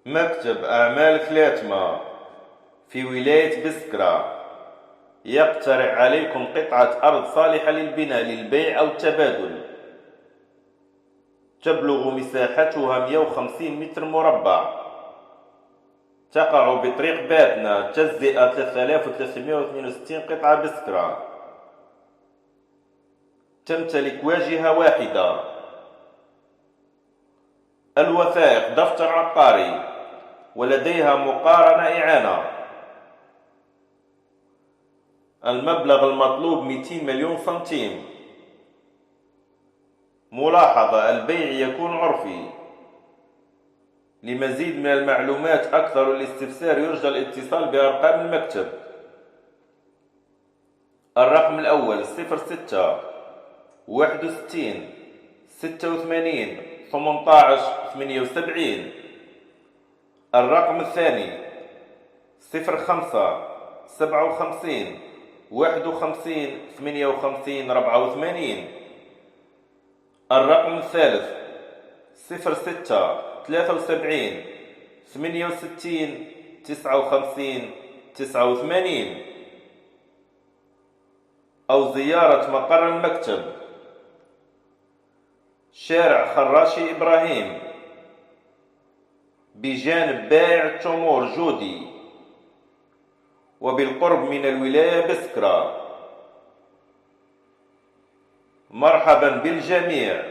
مكتب أعمال كلاتما في ولاية بسكرة يقترح عليكم قطعة أرض صالحة للبناء للبيع أو التبادل. تبلغ مساحتها 150 متر مربع. تقع بطريق باتنا، تجزئة 3362 قطعة بسكرة. تمتلك واجهة واحدة. الوثائق دفتر عقاري، ولديها مقارنة إعانة. المبلغ المطلوب 200 مليون سنتيم. ملاحظة: البيع يكون عرفي. لمزيد من المعلومات أكثر والاستفسار يرجى الاتصال بأرقام المكتب. الرقم الأول 06 61 86 18 78. الرقم الثاني 05 57 51 58 54. الرقم الثالث 06 73 68 59 89. أو زيارة مقر المكتب، شارع خراشي إبراهيم بجانب بائع التمور جودي، وبالقرب من الولاية بسكرة. مرحبا بالجميع.